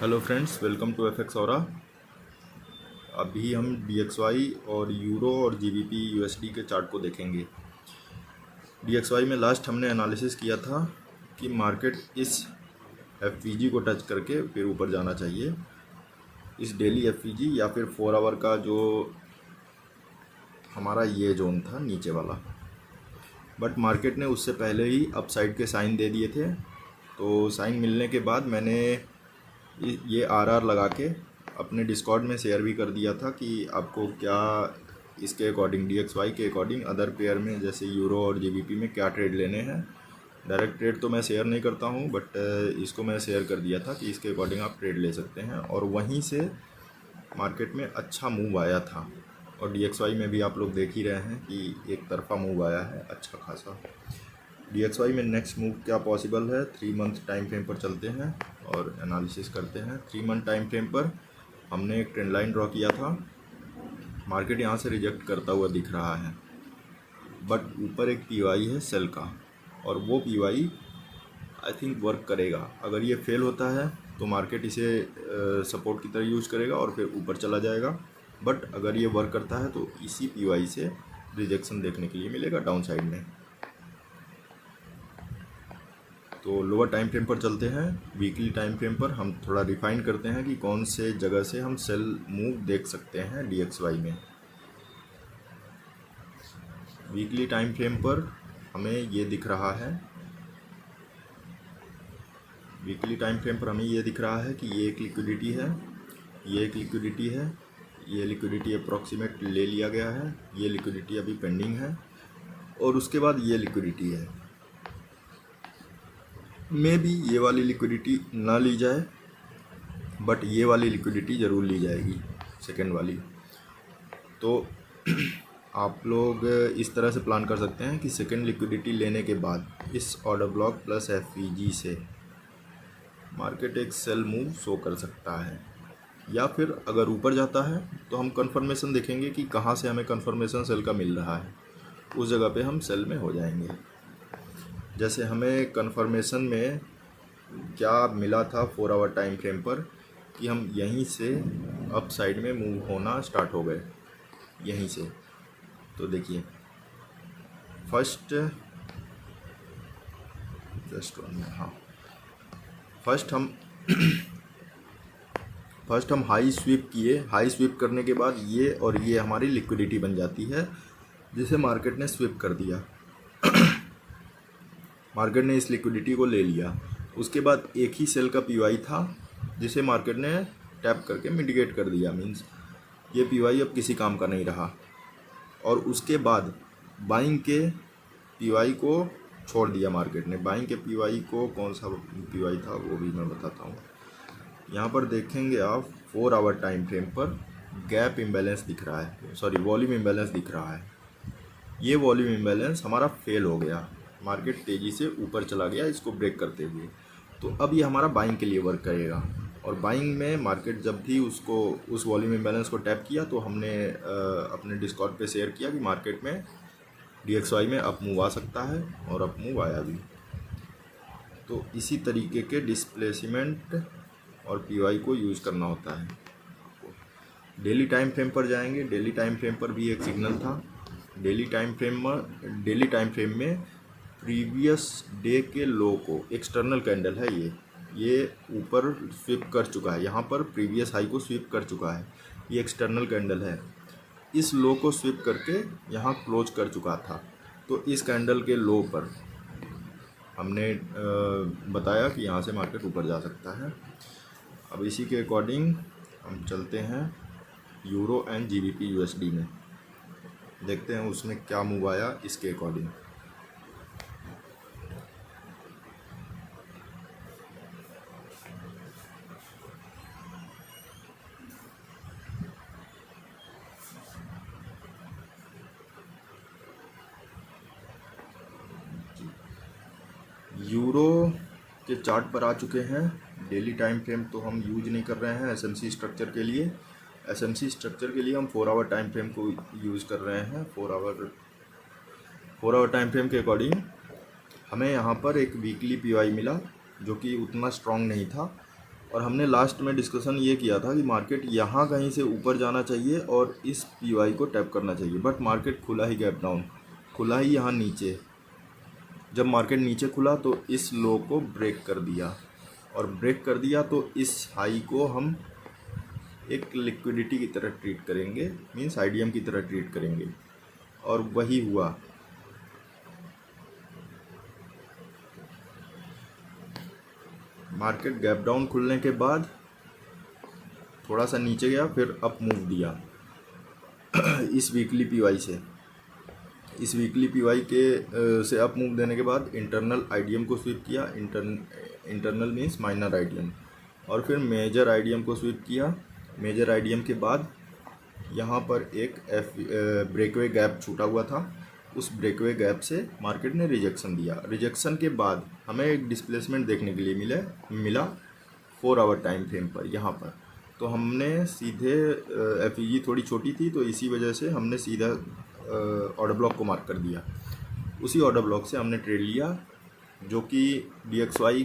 Hello friends, welcome to FX Aura. अभी हम DXY और यूरो और GBP USD के चार्ट को देखेंगे। DXY में लास्ट हमने एनालिसिस किया था कि मार्केट इस FVG को टच करके फिर ऊपर जाना चाहिए, इस डेली FVG या फिर 4 आवर का जो हमारा ये जोन था नीचे वाला। बट मार्केट ने उससे पहले ही अपसाइड के साइन दे दिए थे। तो साइन मिलने के बाद मैंने ये RR लगा के अपने डिस्कॉर्ड में शेयर भी कर दिया था कि आपको क्या इसके अकॉर्डिंग DXY के अकॉर्डिंग अदर पेयर में जैसे यूरो और GBP में क्या ट्रेड लेने हैं। डायरेक्ट ट्रेड तो मैं शेयर नहीं करता हूँ, बट इसको मैं शेयर कर दिया था कि इसके अकॉर्डिंग आप ट्रेड ले सकते हैं। और वहीं से मार्केट में अच्छा मूव आया था और DXY में भी आप लोग देख ही रहे हैं कि एक तरफा मूव आया है अच्छा खासा। DXY में नेक्स्ट मूव क्या पॉसिबल है, 3 मंथ टाइम फ्रेम पर चलते हैं और एनालिसिस करते हैं। 3 मंथ टाइम फ्रेम पर हमने एक ट्रेंड लाइन ड्रॉ किया था। मार्केट यहाँ से रिजेक्ट करता हुआ दिख रहा है, बट ऊपर एक PY है सेल का और वो PY आई थिंक वर्क करेगा। अगर ये फेल होता है तो मार्केट इसे सपोर्ट की तरह यूज़ करेगा और फिर ऊपर चला जाएगा। बट अगर ये वर्क करता है तो इसी PY से रिजेक्शन देखने के लिए मिलेगा डाउन साइड में। तो लोअर टाइम फ्रेम पर चलते हैं। वीकली टाइम फ्रेम पर हम थोड़ा रिफाइन करते हैं कि कौन से जगह से हम सेल मूव देख सकते हैं DXY में। वीकली टाइम फ्रेम पर हमें ये दिख रहा है, वीकली टाइम फ्रेम पर हमें ये दिख रहा है कि ये एक लिक्विडिटी है, ये एक लिक्विडिटी है, ये लिक्विडिटी अप्रॉक्सीमेट ले लिया गया है, ये लिक्विडिटी अभी पेंडिंग है और उसके बाद ये लिक्विडिटी है। मे बी ये वाली लिक्विडिटी ना ली जाए, बट ये वाली लिक्विडिटी ज़रूर ली जाएगी, सेकेंड वाली। तो आप लोग इस तरह से प्लान कर सकते हैं कि सेकेंड लिक्विडिटी लेने के बाद इस ऑर्डर ब्लॉक प्लस FVG से मार्केट एक सेल मूव शो कर सकता है, या फिर अगर ऊपर जाता है तो हम कंफर्मेशन देखेंगे कि कहाँ से हमें कंफर्मेशन सेल का मिल रहा है, उस जगह पे हम सेल में हो जाएंगे। जैसे हमें कंफर्मेशन में क्या मिला था 4 आवर टाइम फ्रेम पर कि हम यहीं से अप साइड में मूव होना स्टार्ट हो गए यहीं से। तो देखिए फर्स्ट जस्ट हाँ फर्स्ट हम हाई स्वीप किए। हाई स्वीप करने के बाद ये और ये हमारी लिक्विडिटी बन जाती है, जिसे मार्केट ने स्वीप कर दिया। मार्केट ने इस लिक्विडिटी को ले लिया। उसके बाद एक ही सेल का PY था जिसे मार्केट ने टैप करके मिटिगेट कर दिया, मीन्स ये PY अब किसी काम का नहीं रहा। और उसके बाद बाइंग के PY को छोड़ दिया मार्केट ने। बाइंग के PY को कौन सा PY था वो भी मैं बताता हूँ। यहाँ पर देखेंगे आप 4 आवर टाइम फ्रेम पर गैप इम्बैलेंस दिख रहा है, सॉरी वॉल्यूम इम्बैलेंस दिख रहा है। ये वॉल्यूम इम्बैलेंस हमारा फेल हो गया, मार्केट तेज़ी से ऊपर चला गया इसको ब्रेक करते हुए। तो अब ये हमारा बाइंग के लिए वर्क करेगा। और बाइंग में मार्केट जब भी उसको उस वॉल्यूम इम्बैलेंस को टैप किया तो हमने अपने डिस्कॉर्ड पे शेयर किया कि मार्केट में DXY में अप मूव आ सकता है, और अप मूव आया भी। तो इसी तरीके के डिस्प्लेसमेंट और PY को यूज़ करना होता है। डेली टाइम फ्रेम पर जाएंगे। डेली टाइम फ्रेम पर भी एक सिग्नल था। डेली टाइम फ्रेम में प्रीवियस डे के लो को, एक्सटर्नल कैंडल है ये ऊपर स्वीप कर चुका है। यहाँ पर प्रीवियस हाई को स्वीप कर चुका है, ये एक्सटर्नल कैंडल है। इस लो को स्वीप करके यहाँ क्लोज कर चुका था। तो इस कैंडल के लो पर हमने बताया कि यहाँ से मार्केट ऊपर जा सकता है। अब इसी के अकॉर्डिंग हम चलते हैं यूरो एंड GBP USD में, देखते हैं उसमें क्या मूव आया इसके अकॉर्डिंग। यूरो के चार्ट पर आ चुके हैं। डेली टाइम फ्रेम तो हम यूज नहीं कर रहे हैं SMC स्ट्रक्चर के लिए। SMC स्ट्रक्चर के लिए हम 4 आवर टाइम फ्रेम को यूज़ कर रहे हैं। 4 आवर टाइम फ्रेम के अकॉर्डिंग हमें यहाँ पर एक वीकली PY मिला जो कि उतना स्ट्रॉन्ग नहीं था, और हमने लास्ट में डिस्कशन ये किया था कि मार्केट यहाँ कहीं से ऊपर जाना चाहिए और इस पीवाई को टैप करना चाहिए, बट मार्केट खुला ही गैप डाउन, खुला ही यहाँ नीचे। जब मार्केट नीचे खुला तो इस लो को ब्रेक कर दिया, और ब्रेक कर दिया तो इस हाई को हम एक लिक्विडिटी की तरह ट्रीट करेंगे, मींस आईडीएम की तरह ट्रीट करेंगे, और वही हुआ। मार्केट गैप डाउन खुलने के बाद थोड़ा सा नीचे गया, फिर अप मूव दिया इस वीकली पीवाई से। इस वीकली पीवाई के से अप मूव देने के बाद इंटरनल आईडीएम को स्वीप किया, इंटरनल मींस माइनर आईडीएम, और फिर मेजर आईडीएम को स्वीप किया। मेजर आईडीएम के बाद यहाँ पर एक ब्रेकवे गैप छूटा हुआ था, उस ब्रेकवे गैप से मार्केट ने रिजेक्शन दिया। रिजेक्शन के बाद हमें एक डिस्प्लेसमेंट देखने के लिए मिला 4 आवर टाइम फ्रेम पर यहाँ पर। तो हमने सीधे एफईजी थोड़ी छोटी थी तो इसी वजह से हमने सीधा ऑर्डर ब्लॉक को मार्क कर दिया। उसी ऑर्डर ब्लॉक से हमने ट्रेड लिया, जो कि DXY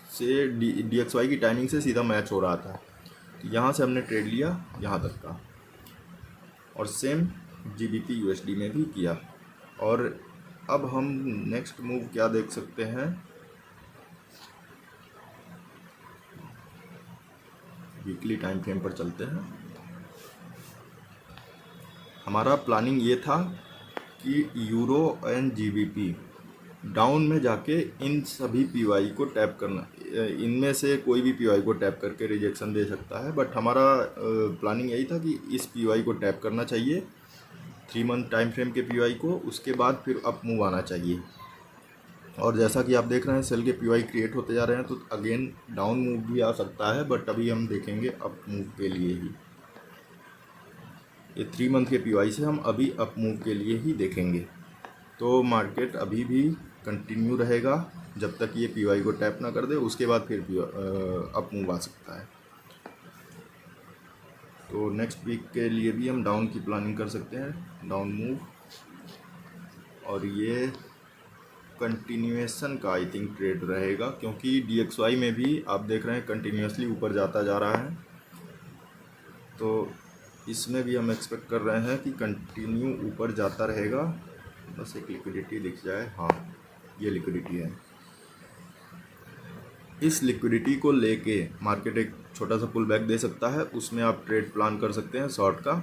से DXY की टाइमिंग से सीधा मैच हो रहा था। यहाँ से हमने ट्रेड लिया यहाँ तक का, और सेम GBP USD में भी किया। और अब हम नेक्स्ट मूव क्या देख सकते हैं, वीकली टाइम फ्रेम पर चलते हैं। हमारा प्लानिंग ये था कि यूरो एंड GBP डाउन में जाके इन सभी पीवाई को टैप करना, इनमें से कोई भी पीवाई को टैप करके रिजेक्शन दे सकता है, बट हमारा प्लानिंग यही था कि इस पीवाई को टैप करना चाहिए 3 मंथ टाइम फ्रेम के पीवाई को, उसके बाद फिर अप मूव आना चाहिए। और जैसा कि आप देख रहे हैं सेल के पीवाई क्रिएट होते जा रहे हैं, तो अगेन डाउन मूव भी आ सकता है, बट अभी हम देखेंगे अप मूव के लिए ही। ये 3 मंथ के पीवाई से हम अभी अप मूव के लिए ही देखेंगे। तो मार्केट अभी भी कंटिन्यू रहेगा जब तक ये पीवाई को टैप ना कर दे, उसके बाद फिर अप मूव आ सकता है। तो नेक्स्ट वीक के लिए भी हम डाउन की प्लानिंग कर सकते हैं, डाउन मूव। और ये कंटिन्यूएशन का आई थिंक ट्रेड रहेगा, क्योंकि DXY में भी आप देख रहे हैं कंटिन्यूसली ऊपर जाता जा रहा है। तो इसमें भी हम एक्सपेक्ट कर रहे हैं कि कंटिन्यू ऊपर जाता रहेगा। बस एक लिक्विडिटी दिख जाए, हाँ ये लिक्विडिटी है। इस लिक्विडिटी को लेके मार्केट एक छोटा सा पुल बैक दे सकता है, उसमें आप ट्रेड प्लान कर सकते हैं शॉर्ट का,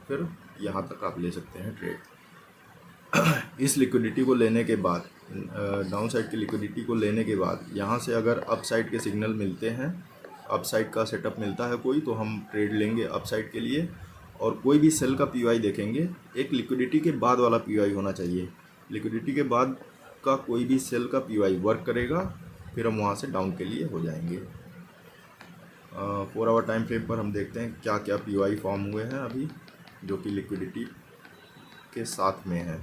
फिर यहाँ तक आप ले सकते हैं ट्रेड। इस लिक्विडिटी को लेने के बाद, डाउन साइड की लिक्विडिटी को लेने के बाद यहाँ से अगर अप साइड के सिग्नल मिलते हैं, अप साइड का सेटअप मिलता है कोई, तो हम ट्रेड लेंगे अप साइड के लिए। और कोई भी सेल का पीवाई देखेंगे, एक लिक्विडिटी के बाद वाला पीवाई होना चाहिए। लिक्विडिटी के बाद का कोई भी सेल का पीवाई वर्क करेगा, फिर हम वहाँ से डाउन के लिए हो जाएंगे। 4 आवर टाइम फ्रेम पर हम देखते हैं क्या क्या पीवाई फॉर्म हुए हैं अभी, जो कि लिक्विडिटी के साथ में है।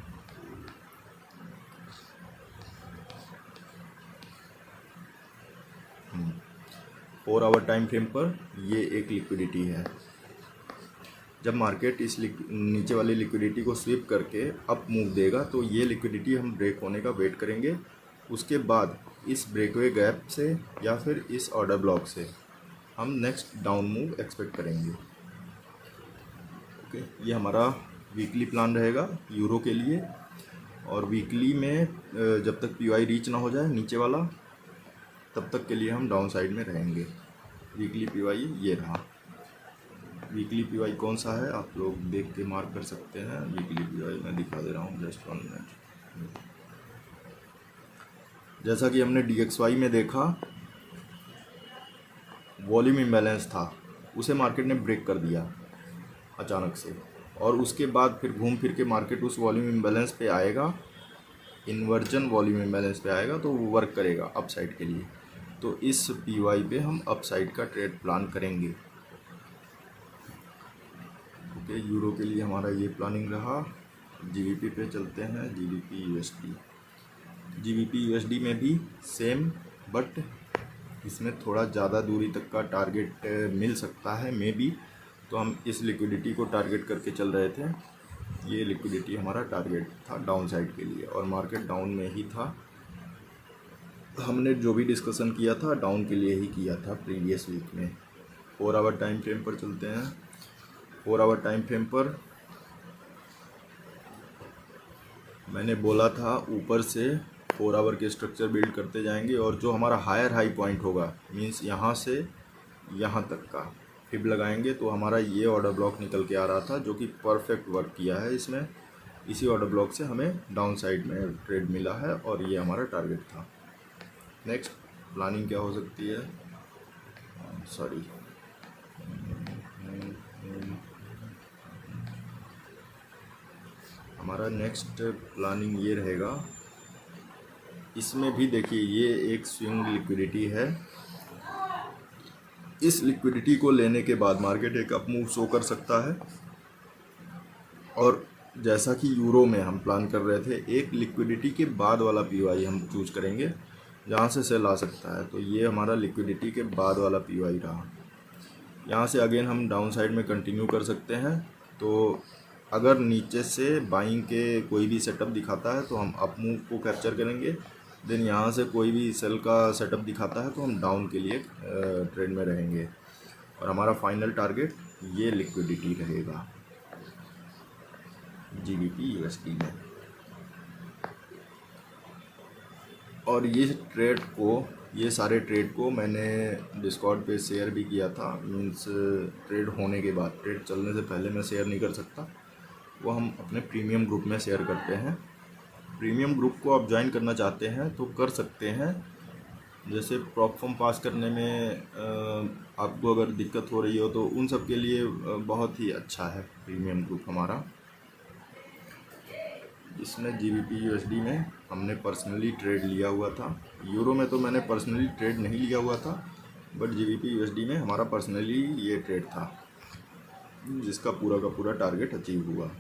फोर आवर टाइम फ्रेम पर ये एक लिक्विडिटी है। जब मार्केट इस नीचे वाली लिक्विडिटी को स्वीप करके अप मूव देगा, तो ये लिक्विडिटी हम ब्रेक होने का वेट करेंगे। उसके बाद इस ब्रेकवे गैप से या फिर इस ऑर्डर ब्लॉक से हम नेक्स्ट डाउन मूव एक्सपेक्ट करेंगे। ओके, ये हमारा वीकली प्लान रहेगा यूरो के लिए। और वीकली में जब तक पीवाई रीच ना हो जाए नीचे वाला, तब तक के लिए हम डाउन साइड में रहेंगे। वीकली पीवाई ये रहा। वीकली पीवाई कौन सा है आप लोग देख के मार्क कर सकते हैं। वीकली पीवाई मैं दिखा दे रहा हूँ, जस्ट 1 मिनट। जैसा कि हमने DXY में देखा, वॉल्यूम इम्बैलेंस था, उसे मार्केट ने ब्रेक कर दिया अचानक से, और उसके बाद फिर घूम फिर के मार्केट उस वॉल्यूम इम्बैलेंस पे आएगा, इन्वर्जन वॉल्यूम इम्बैलेंस पे आएगा, तो वो वर्क करेगा अप साइड के लिए। तो इस पीवाई पे हम अप साइड का ट्रेड प्लान करेंगे। ओके, यूरो के लिए हमारा ये प्लानिंग रहा। GBP पे चलते हैं, GBP USD। GBP USD में भी सेम, बट इसमें थोड़ा ज़्यादा दूरी तक का टारगेट मिल सकता है मे बी। तो हम इस लिक्विडिटी को टारगेट करके चल रहे थे। ये लिक्विडिटी हमारा टारगेट था डाउन साइड के लिए, और मार्केट डाउन में ही था। हमने जो भी डिस्कशन किया था डाउन के लिए ही किया था प्रीवियस वीक में। 4 आवर टाइम फ्रेम पर चलते हैं। 4 आवर टाइम फ्रेम पर मैंने बोला था ऊपर से 4 आवर के स्ट्रक्चर बिल्ड करते जाएंगे और जो हमारा हायर हाई पॉइंट होगा मींस यहाँ से यहाँ तक का फिब लगाएंगे तो हमारा ये ऑर्डर ब्लॉक निकल के आ रहा था जो कि परफेक्ट वर्क किया है इसमें। इसी ऑर्डर ब्लॉक से हमें डाउन साइड में ट्रेड मिला है और ये हमारा टारगेट था। नेक्स्ट प्लानिंग क्या हो सकती है, सॉरी हमारा नेक्स्ट प्लानिंग ये रहेगा। इसमें भी देखिए ये एक स्विंग लिक्विडिटी है। इस लिक्विडिटी को लेने के बाद मार्केट एक अप मूव शो कर सकता है और जैसा कि यूरो में हम प्लान कर रहे थे एक लिक्विडिटी के बाद वाला पीवाई हम चूज करेंगे जहाँ से सेल आ सकता है। तो ये हमारा लिक्विडिटी के बाद वाला पीवाई रहा। यहाँ से अगेन हम डाउन साइड में कंटिन्यू कर सकते हैं। तो अगर नीचे से बाइंग के कोई भी सेटअप दिखाता है तो हम अप मूव को कैप्चर करेंगे। देन यहाँ से कोई भी सेल का सेटअप दिखाता है तो हम डाउन के लिए ट्रेड में रहेंगे और हमारा फाइनल टारगेट ये लिक्विडिटी रहेगा GBP USD में। और ये सारे ट्रेड को मैंने डिस्कॉर्ड पे शेयर भी किया था। मीन्स ट्रेड होने के बाद, ट्रेड चलने से पहले मैं शेयर नहीं कर सकता, वो हम अपने प्रीमियम ग्रुप में शेयर करते हैं। प्रीमियम ग्रुप को आप ज्वाइन करना चाहते हैं तो कर सकते हैं। जैसे प्रॉप फॉर्म पास करने में आपको अगर दिक्कत हो रही हो तो उन सब के लिए बहुत ही अच्छा है प्रीमियम ग्रुप हमारा। इसमें GBP USD में हमने पर्सनली ट्रेड लिया हुआ था। यूरो में तो मैंने पर्सनली ट्रेड नहीं लिया हुआ था, बट GBP USD में हमारा पर्सनली ये ट्रेड था जिसका पूरा का पूरा टारगेट अचीव हुआ।